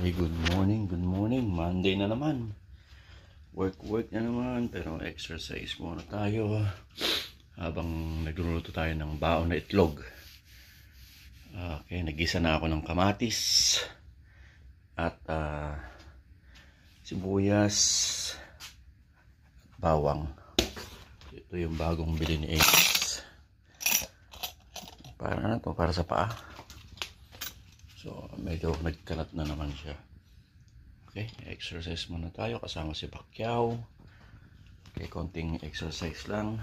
Ay, good morning. Monday na naman. Work na naman, pero exercise muna tayo habang nagluluto tayo ng baon na itlog. Okay, nagisa na ako ng kamatis at sibuyas at bawang. Ito yung bagong bili ni Ace. Para na to, para sa paa. So, medyo nagkalat na naman siya. Okay, exercise muna tayo kasama si Pacquiao. Okay, konting exercise lang.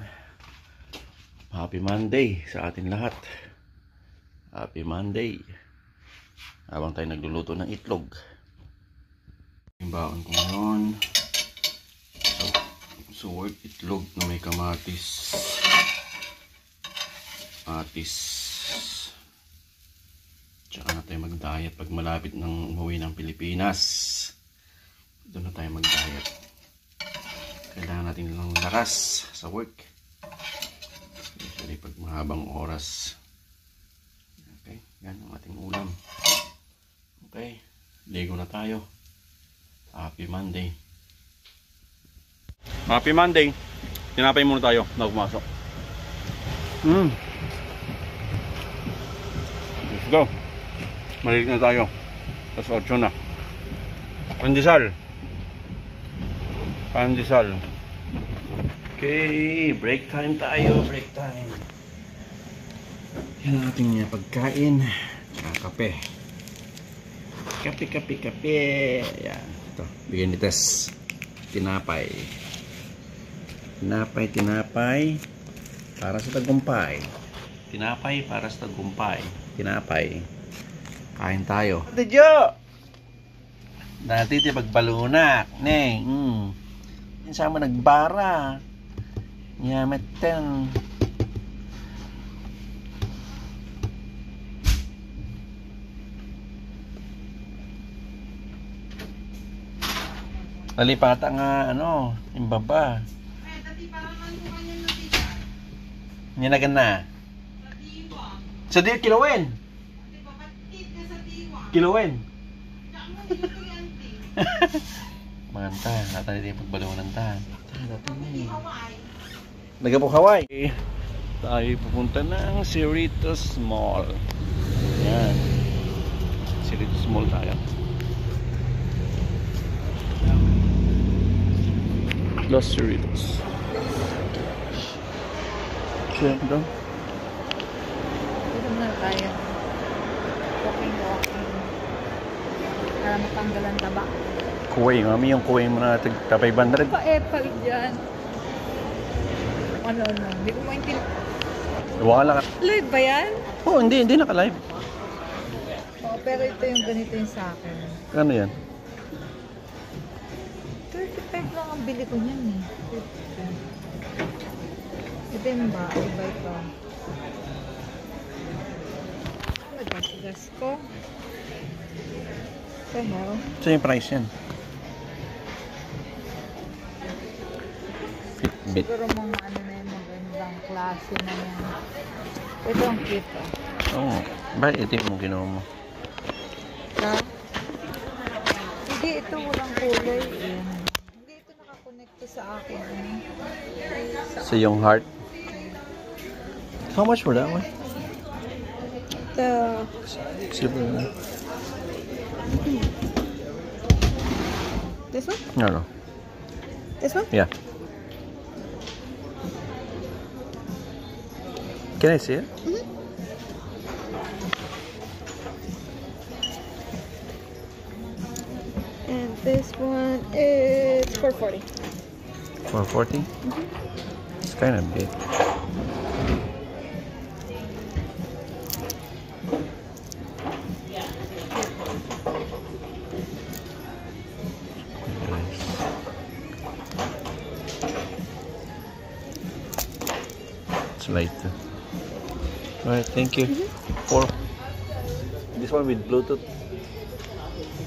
Happy Monday sa atin lahat. Happy Monday. Habang tayo nagluluto ng itlog. Yung baon ko ngayon. So, work itlog na may kamatis. Tsaka na tayo mag-diet pag malapit ng umuwi ng Pilipinas. Doon na tayo mag-diet. Kailangan natin lang lakas sa work. Especially pag mahabang oras. Okay, yan ang ating ulam. Okay, ligo na tayo. Happy Monday. Happy Monday. Tinapay muna tayo na pumasok. Let's go. Maliit na tayo. Tapos 8 na. Pandesal. Okay, break time tayo. Break time. Yan ang ating pagkain. Kape. Kape. Yan. Ito. Bigyan ni Tess. Tinapay. Para sa tagumpay. Tinapay. Kain tayo. Tidyo! Dati ti pagbalunak. Yan sama nagbara. Nyameten. Alipata nga yung baba. Ninagan na. Sa di kilawin. Manganta, natin din pagbalunan ta. Nagapok Hawaii. Tayo pupunta ng Cerritos Mall. Yan. Cerritos Mall tayo. Los Cerritos. Siyempre. Dito na tayo. Walking. Para matanggalan taba. Kuway, mami, yung kuway mo na tapay bandreg. Pa-epal dyan. Ano. Hindi ko maintindihan. Wala ka. Live ba yan? Oo, hindi naka-live. Oo, pero ito yung ganito yung sa akin. Ano yan? 35 lang ang bili ko niyan eh. 50. Ito yung ba? Iba ito. Nagasigas ko. The hell? So yung price yan? Fitbit. Siguro mga ano na yung magandang klase na yan. Ito ang cute ah. Oo. Bakit ito yung ginawa mo? Ha? Hindi, ito walang kulay. Hindi ito nakakonekto sa akin. Sa yung heart? How much for that one? The... Silver. This one? No. This one? Yeah. Can I see it? And this one is $4.40. $4.40? It's kind of big. It's light. Alright, thank you. This one with Bluetooth?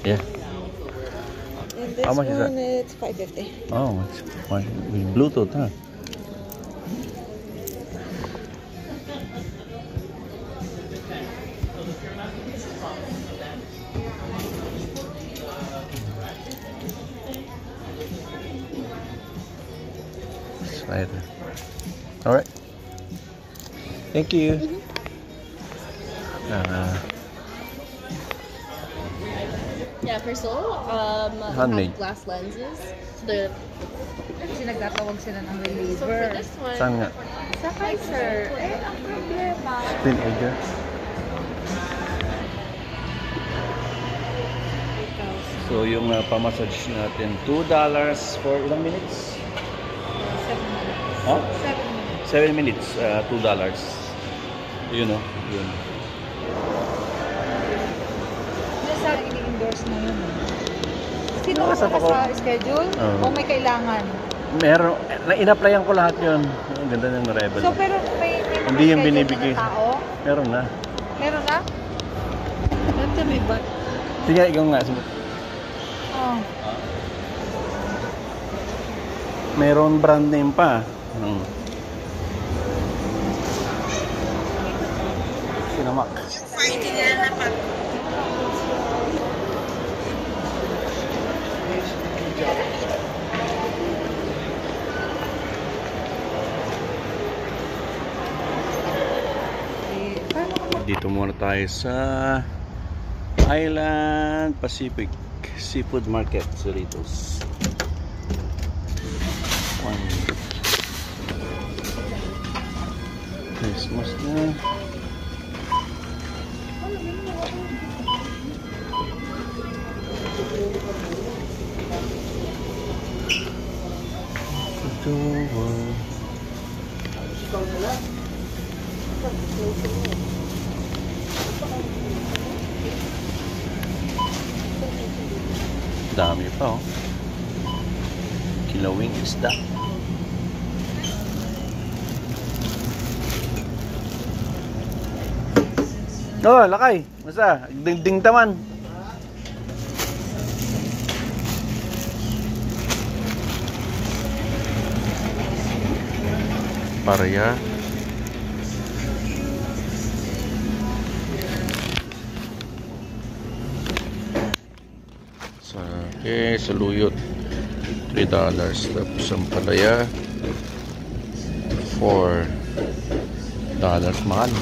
Yeah. And this How much is that? one is $5.50. Oh, it's with Bluetooth, huh? Right. All right. Thank you. Yeah, for Seoul, Handmade. have glass lenses. So Kasi nagtatawag sila ng for reliever. this one, Saan nga? Sa Kaiser, ang problema. Spin edger. So yung pamassage natin, $2 for ilang minutes? 7 minutes. Huh? 7 7 minutes. minutes, $2. Yun o, yun. Nasa ini-endorse na yun. Sino Nakasap ka ako. sa schedule? Oo. O may kailangan? Meron, in-applyan ko lahat yun. Ang ganda ng Rebel. So pero may Hindi yung naka-schedule binibigay. na tao? Meron na. Meron na? Ito may ba? Sige, ikaw nga. Oh. Meron brand name pa. Sinamak. Dito muna tayo sa Island Pacific Seafood Market, Cerritos. Christmas na. Dami pa oh. Kilawing isda. Oh, lakay. Masa? Dingding taman. Paraya. Saluyot $3. Tapos ang palaya $4. Mahal.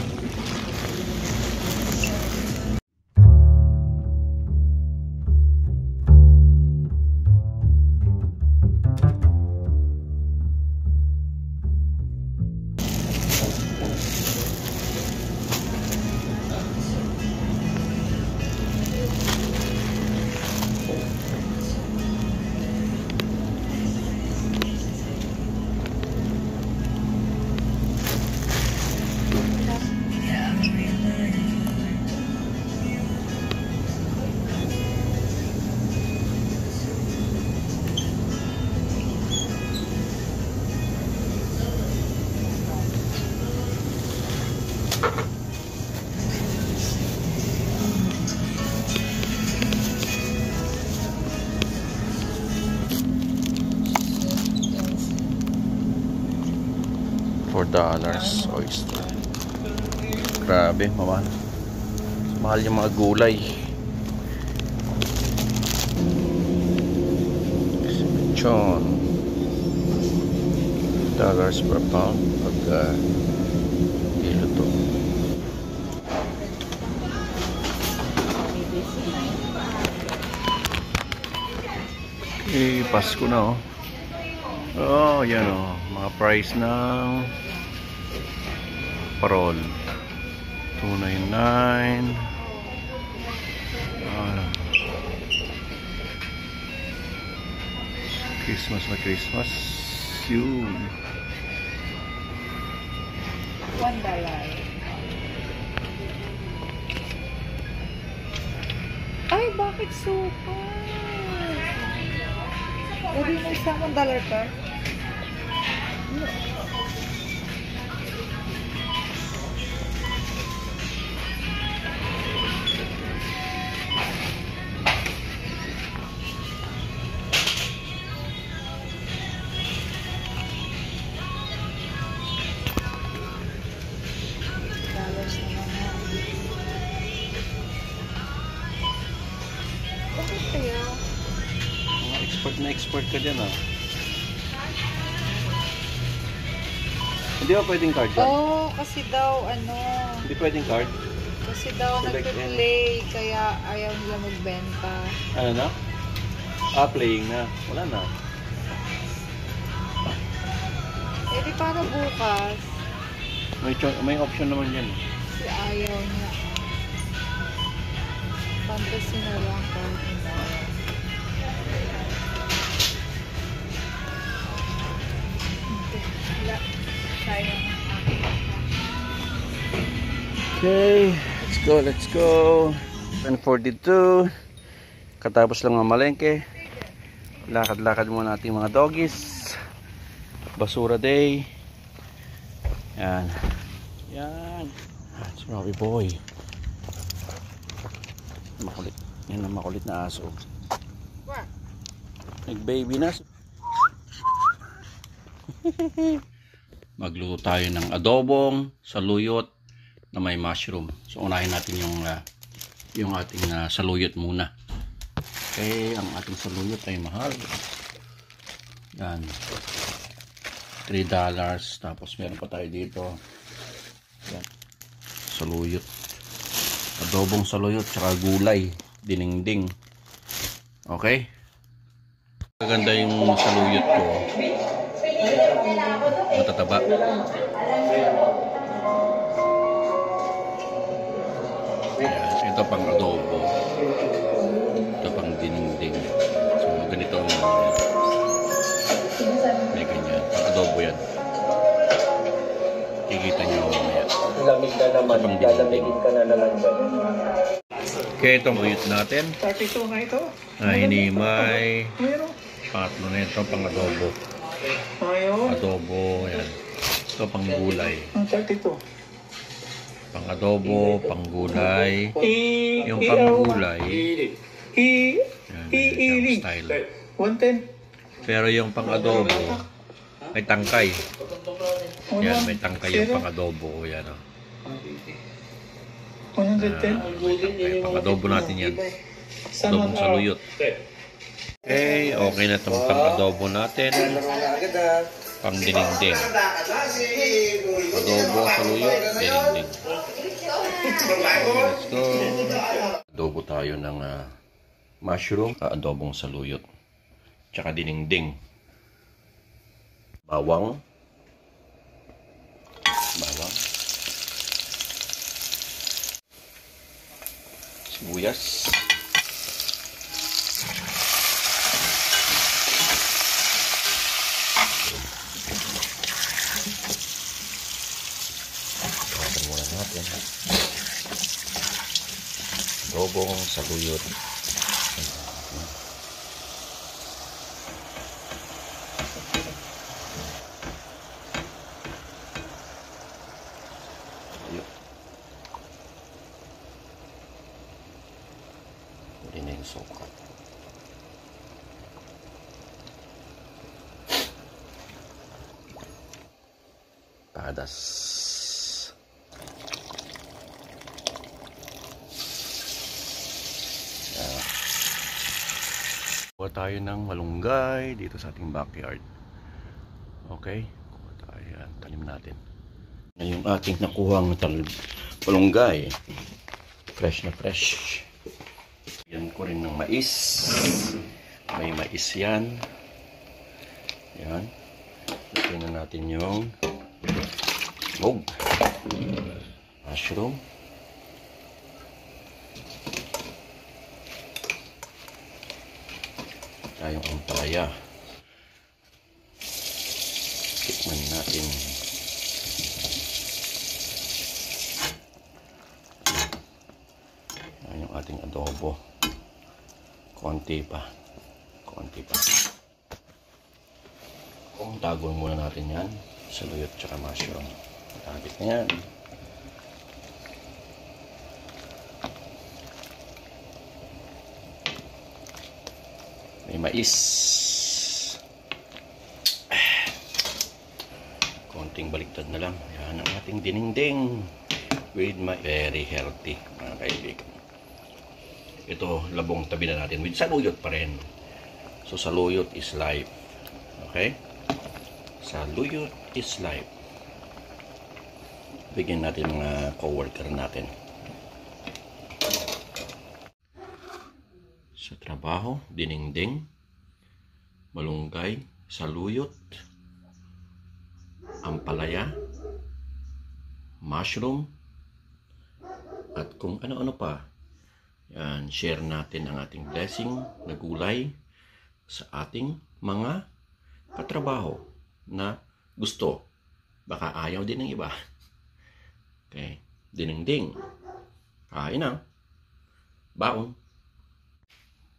$4 oyster. Grabe, mahal. Mahal yung mga gulay. Lechon. $2 per pound pag iluto. Pasko na oh. Oh, yan oh. Mga price ng parol. $2.99. Christmas na Christmas. Yun. $1. Ay, bakit super? Pwede mo isang $1 ka? Mga expert na expert ka dyan ah. Hindi ba pwedeng card yan? Oh, kasi daw, ano, Hindi pwedeng card? kasi daw Select nagpe-play, kaya ayaw nila magbenta. Ano na? Playing na. Wala na. Eh, di para bukas, May option naman yan. si ayaw niya. Fantasy na lang kahit hindi. Wala. Sayang. Okay, let's go. 10:42. Katapos lang mamalengke. Lakad-lakad muna natin mga doggies. Basura day. Yan. Yan. It's Robbie boy. Makulit. Yan ang makulit na aso. Nag-baby na. Magluto tayo ng adobong saluyot na may mushroom. So unahin natin yung ating saluyot muna. Okay, ang ating saluyot ay mahal. Yan. $3. Tapos meron pa tayo dito. Yan. Saluyot. Adobong saluyot tsaka gulay. Dinengdeng. Okay? Maganda yung saluyot ko. Matataba. Ayan, ito pang adobo. Ito pang dinengdeng. So ganito ang may ganyan. Pang adobo yan. Kikita nyo mamaya. Lamig na naman, lalamigin ka na naman ba? Okay, itong uyot natin. 32 na ito. Hinimay. Mayroon. Pangatlo na ito pang adobo. Ayun. Adobo, yan. Ito pang gulay. Ang 32. Pang adobo, pang gulay. Yung pang gulay, yan, ganyan siyang style. 110. Pero yung pang adobo, may tangkay. Yan, may tangkay yung pang adobo. Yan, oh. 110. Tangkay. Pang adobo natin yan. Adobong saluyot. Okay, okay na itong pang adobo natin. Pang dinengdeng. Adobo, saluyot, dinengdeng. Let's go. Adobo tayo ng mushroom, adobong saluyot, tsaka dinengdeng. Bawang. Sibuyas. Tawagan muna natin. Adobong saluyot. Hindi na yung suka. Padas. Kuha tayo ng malunggay dito sa ating backyard. Okay? Kuha tayo. Yan, tanim natin. Yung ating nakuhang malunggay. Fresh na fresh. Yan ko rin ng mais. May mais yan. Yan. Lagyan na natin yung mug. Mushroom. Tayong ampalaya. Tikman natin. Ayan yung ating adobo. Konti pa. Kung tagon muna natin yan. Saluyot tsaka mushroom. Matagit na yan. May mais. Konting baliktad na lang. Yan ang ating dinengdeng. With my very healthy, mga kaibigan. Ito, labong tabi na natin. With saluyot pa rin. So, saluyot is life. Okay? Saluyot is life. bigyan natin mga coworker natin. Sa trabaho, dinengdeng, malunggay, saluyot, ampalaya, mushroom, at kung ano-ano pa. Yan, share natin ang ating blessing na gulay sa ating mga katrabaho na gusto. Baka ayaw din ng iba. Okay, dinengdeng. Kain na. Baon.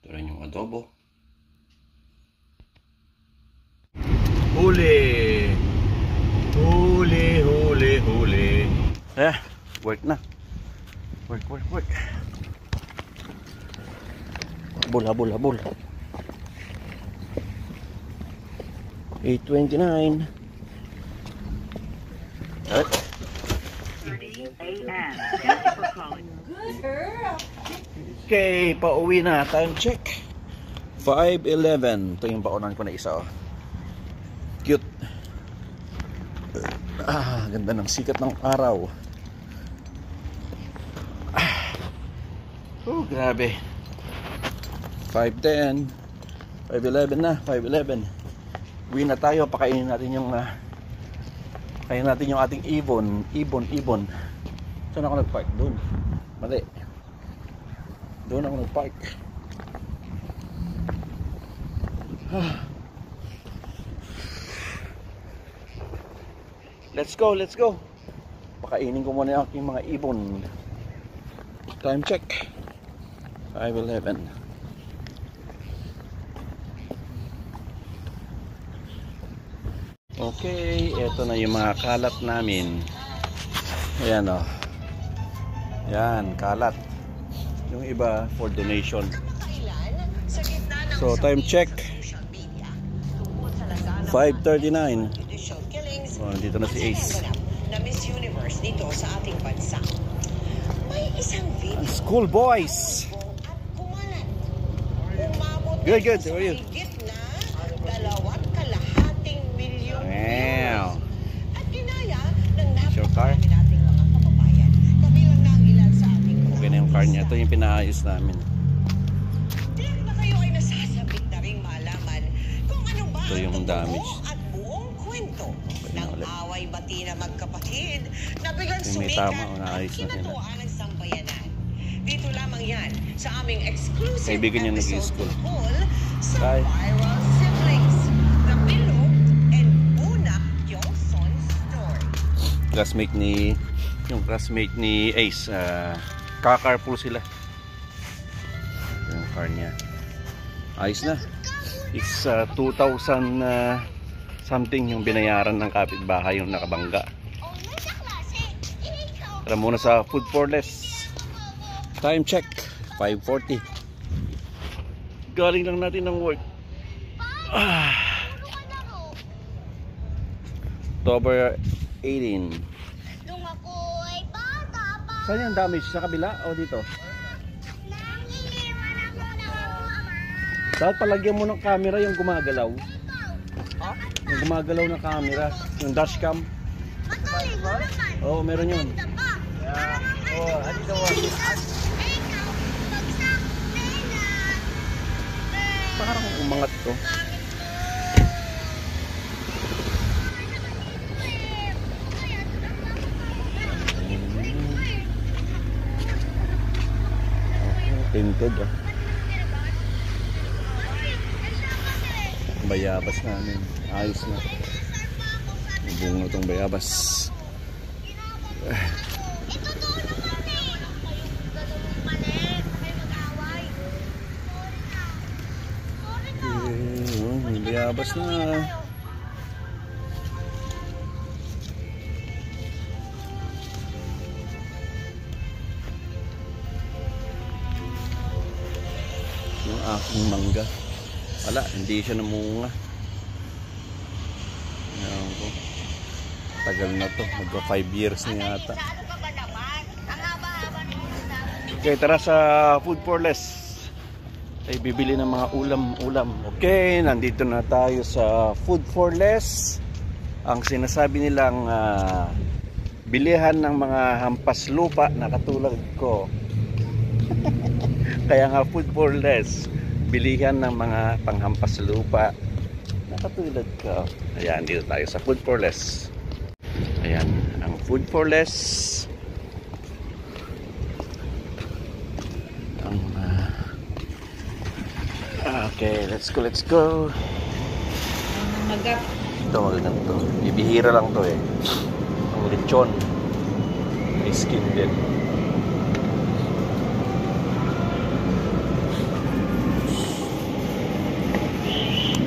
Ito rin yung adobo. Huli! Huli, huli, huli. Work na. Work. Habol. 8:29. Okay, pauwi na. Time check. 5:11. Ito yung paunan ko na isa. Oh. Cute. Ganda ng sikat ng araw. Oh, grabe. 5:10. 5:11 na. 5:11. Uwi na tayo. Pakainin natin yung ating ibon. Ibon. Saan ako nag-park? Doon. Mali. Doon ako nag-park. Let's go. Pakainin ko muna yung aking mga ibon. Time check. 5:11. Okay, eto na yung mga kalat namin. Ayan o. Yan, kalat. Yung iba for donation. So, time check. 5:39. Oh, dito na si Ace. Na Miss Universe dito sa ating bansa. May isang video. School boys. Good. How are you? Higit na 2.5 milyong Wow. at ginaya ng Your car? napakarami nating mga kababayan. Kabilang na ang ilan sa ating mga Okay na yung car niya. Ito yung pinaayos namin. Tiyak na kayo ay nasasabit na rin malaman kung ano ba Ito yung ang damage. totoo at buong kwento Okay na ng ulit. away-bati na magkapatid na biglang Yung may sumikat tama, at naayos na sila. kinatuan ng sambayanan. Dito lamang yan sa aming exclusive Kaibigan niya episode nag-i-school. tungkol sa Bye. viral siblings, the Bilo and Bunak Yongson story. Yung classmate ni Ace, kakarpool sila. Yung car niya. Ayos na. It's 2,000 something yung binayaran ng kapitbahay yung nakabangga. Tara muna sa Food for Less. Time check 5:40. Galing lang natin ng work. October 18. Nung ako ay bata pa, Saan yung damage? Sa kabila o dito? nangiliwan ako ng mama. Dapat palagyan mo ng camera yung gumagalaw. Yung gumagalaw na camera. Yung dashcam. Matuloy mo naman. Oo, meron yun. Taba. Parang Jesus. Ikaw, bagsak, pena. Parang umangat to. Gamit mo. Tinted ah. Bayabas namin. Ayos na. Bunga itong bayabas. May bayabas na. Yung aking mangga. Wala, hindi siya namunga. Ayan ko. Tagal na to. Magka 5 years na yata. Ano ka ba naman? Ang haba-haba nung sabi. Okay, tara sa Food for Less. Ay bibili ng mga ulam. Okay, nandito na tayo sa Food for Less. Ang sinasabi nilang bilihan ng mga hampas lupa na katulad ko. Kaya nga food for less. Bilihan ng mga panghampas lupa na katulad ko. Ayan, dito tayo sa food for less. Ayan, ang food for less. Ang okay, let's go, let's go. Ang magat. Ito magandang to. Bibihira lang to eh. Ang lechon. May skin din.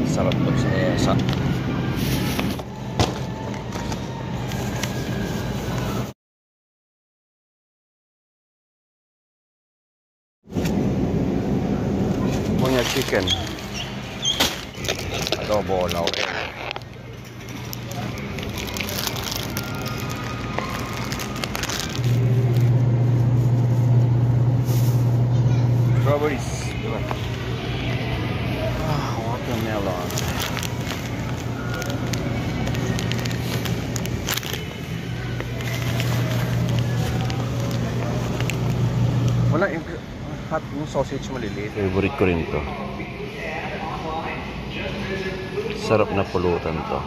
Sarap to sa esa. Punya chicken. Adobo laurel. Strawberries. Watermelon. Wala yung hot yung sausage maliliit. Favorite ko rin to. Sarap na pulutan to.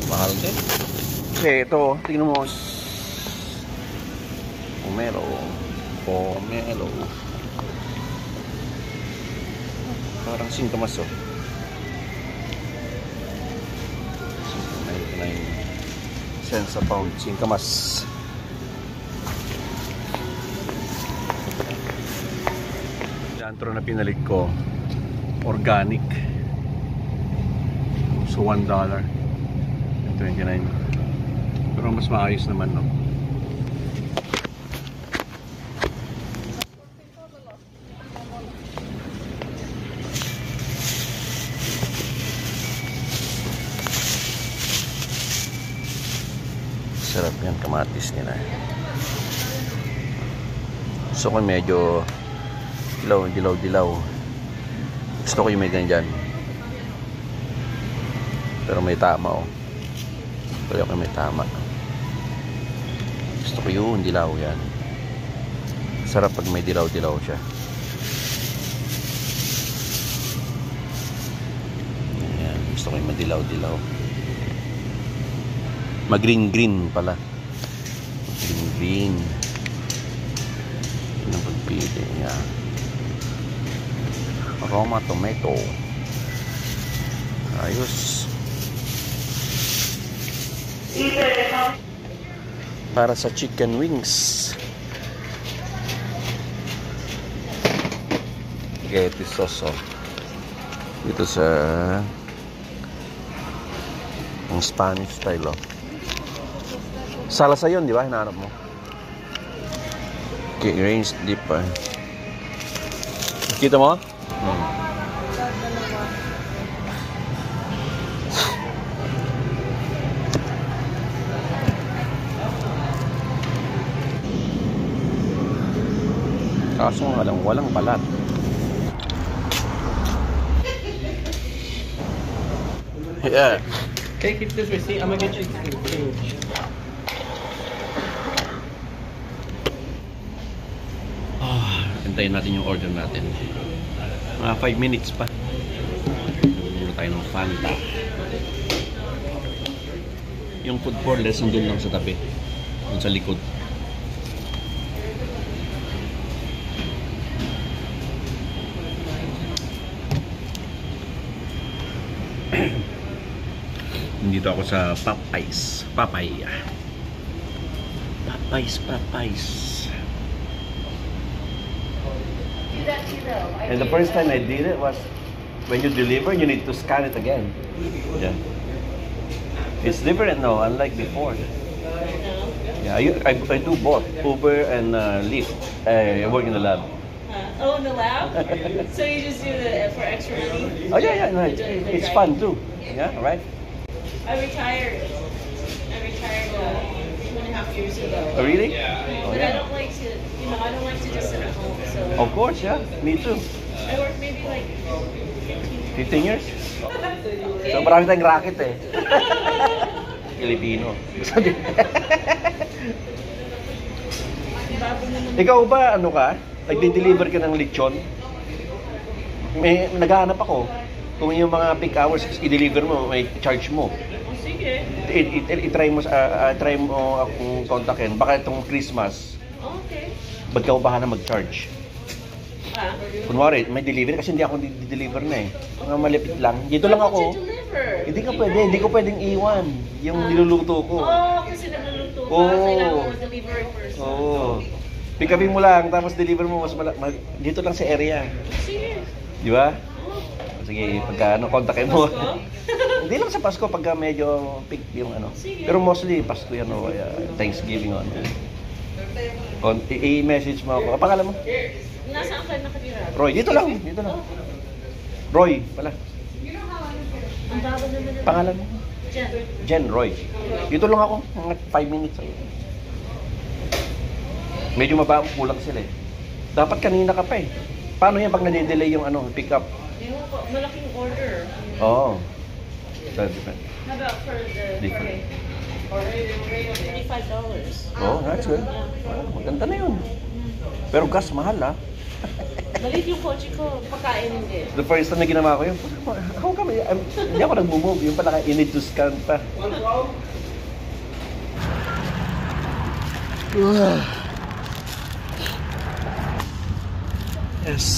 Mahal din. Okay, ito, tingnan mo. Pomelo. Pomelo. Parang singkamas, oh. 99 cents a pound. Singkamas. Antro na pinalit ko. Organic. So, $1. 29. Pero mas maayos naman, no? Sarap yan, kamatis nila. Gusto ko medyo dilaw. Gusto ko yung may ganyan. Pero may tama, oh. Kaya ko may tama. Gusto ko yun, dilaw yan. Sarap pag may dilaw-dilaw siya. Ayan, gusto ko yung madilaw-dilaw. Mag-green-green pala. Green-green. Yun ang pagpili niya. Aroma tomato. Ayos. Para sa chicken wings. Spaghetti sauce, oh. Dito sa ang Spanish style, oh. Salsa yun, di ba? Hinahanap mo. Okay, range dip, ah. Kita mo? Kaso nga lang, walang balat. Yeah. Okay, keep this receipt. I'm gonna get you change. Hintayin natin yung order natin. Mga 5 minutes pa. Muna tayo ng Fanta. Yung food for less nandun lang sa tabi. Dun sa likod. Dito ako sa Popeyes. Popeyes. And the first time I did it was when you deliver, you need to scan it again. Yeah. It's different now, unlike before. Yeah, I do both Uber and Lyft. I work in the lab. Oh, in the lab? So you just do it for extra money? Oh yeah, no, it's fun too. Yeah, right. I retired 2.5 years ago. Oh really? But I don't like to, I don't like to just sit at home. So so Of course, yeah. Me too. I worked maybe like 15 years? So marami tayong racket eh. Filipino. Ikaw ba, ano ka? Nagde-deliver ka ng lechon? May naghahanap ako. Kung yung mga peak hours i-deliver mo, may charge mo. sige. I-try mo akong kontakin. Baka itong Christmas, Okay. ba't ka bahala mag-charge? Ah. Kunwari, may delivery kasi hindi ako di-deliver na eh. Mga malipit lang. Dito lang Why ako. don't you deliver? Hindi ko pwedeng iwan yung niluluto ko. Oh, kasi nagluluto ka. Oo. Kailangan mo deliver it first. Oo. Pick upin mo lang, tapos deliver mo dito lang sa area. Sige. Di ba? Oh. Sige, pagka kontakin mo. Pasko? Hindi lang sa Pasko, pagka medyo peak yung ano. Sige. Pero mostly, Pasko yan o Thanksgiving on. I-message mo ako. Pangalan mo? Nasaan ka nakatira? Roy, dito lang. Roy, pala. Ang baba naman na. Pangalan mo? Jen. Jen, Roy. Dito lang ako, mga 5 minutes. Medyo kulang sila eh. Dapat kanina ka pa eh. Paano yan pag nade-delay yung pick up? Ewan ko, malaking order. Oo. So, different. How about for the Different. $35? Oh, that's good. Maganda na yun. Pero gas, mahal ah. Malit yung kotse ko, pagkain hindi. The first time na ginawa ko yun, how come, hindi ako nag-move. Yung pala, you need to scan pa. Yes.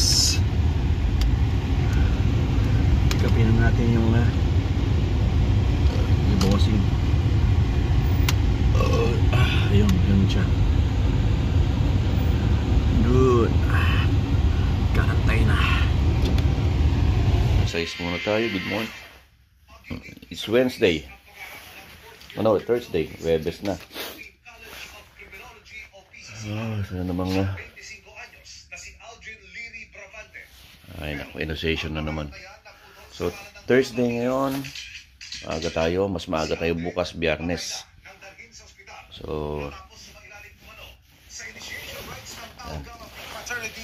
Kapi na natin yung bossing. Ayun, ganun siya. Good. Kakantay na. Size muna tayo. Good morning. It's Wednesday. Oh no, Thursday. Webes na. Sana namang ay naku, initiation na naman. So, Thursday ngayon. Maaga tayo. Mas maaga tayo bukas, Biyernes. So,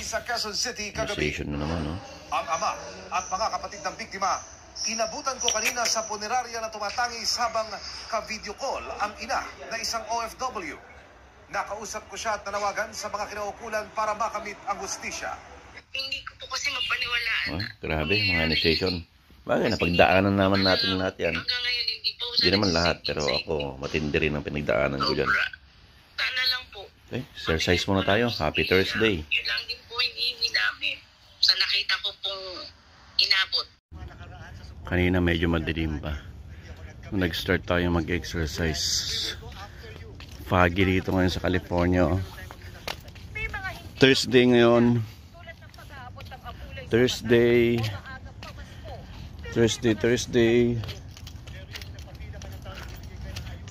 sa Quezon City kagabi. initiation na naman, no? Ang ama at mga kapatid ng biktima, inabutan ko kanina sa punerarya na tumatangis habang ka-video call ang ina na isang OFW. Nakausap ko siya at nanawagan sa mga kinaukulan para makamit ang hustisya. Hindi ko po kasi mapaniwalaan. Grabe, mga initiation. Bagay, napagdaanan naman natin lahat yan. Hanggang ngayon, hindi po Hindi naman lahat, pero ako, matindi rin ang pinagdaanan ko dyan. Sana lang po. Okay, exercise muna tayo. Happy Thursday. Yun lang din po hinihingi namin. Sa nakita ko pong inabot. Kanina medyo madilim pa. Nung nag-start tayo mag-exercise. Foggy dito ngayon sa California. Thursday ngayon. Thursday.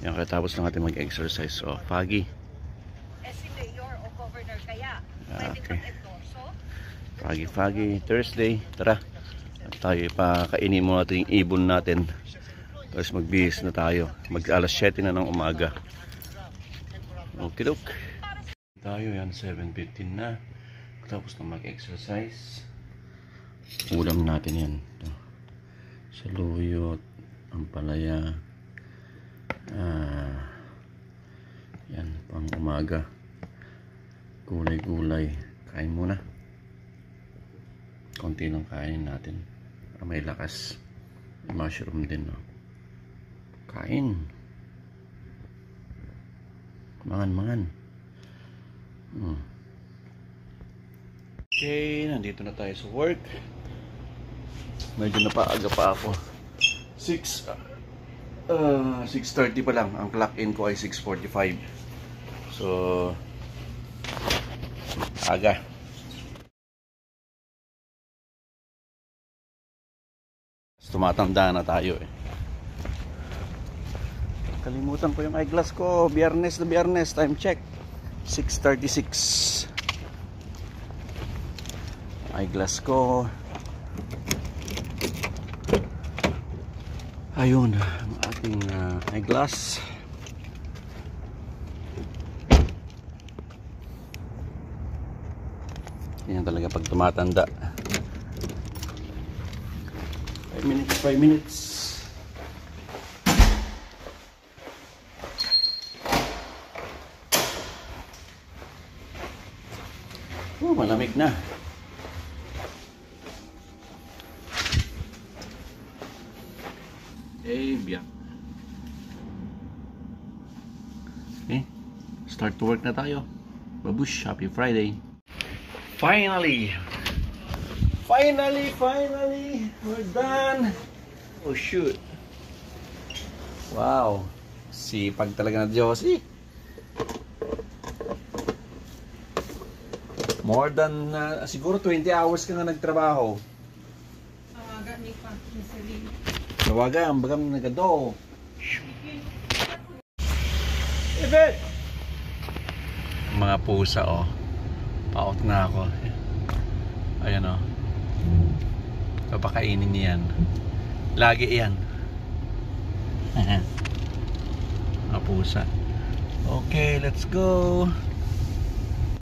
Yan, katapos lang natin mag-exercise. So, foggy. Si Mayor o Governor kaya, Okay. Foggy Thursday. Tara. Tayo ipakainin mo natin yung ibon natin. Tapos magbihis na tayo. Mag-alas 7 na ng umaga. Okay, look. Tayo yan, 7:15 na. Tapos na mag-exercise. Ulam natin yan. Ito. Saluyot, ampalaya. Yan, pang umaga. Gulay-gulay. Kain muna. Konti lang kain natin. Para may lakas. May mushroom din, no? Kain. Mangan. Okay, nandito na tayo sa work. Medyo napaaga pa ako. 6:30 pa lang. Ang clock in ko ay 6:45. So, aga. Tumatanda na tayo eh. Kalimutan ko yung eyeglass ko. Biyernes na Biyernes. Time check. 6:36. Eyeglass ko. Ayun. Ang ating eyeglass. Yan talaga pag tumatanda. 5 minutes, 5 minutes. Malamig na. Biyak. Okay, start to work na tayo. Babush, happy Friday. Finally, we're done. Oh shoot. Wow, sipag talaga na Josie. More than siguro 20 hours ka nga nagtrabaho. Tawagan, bagam nagado. Ibet! Mga pusa oh. Paot na ako. Ayan oh. Papakainin niyan. Lagi iyan. Mga pusa. Okay, let's go.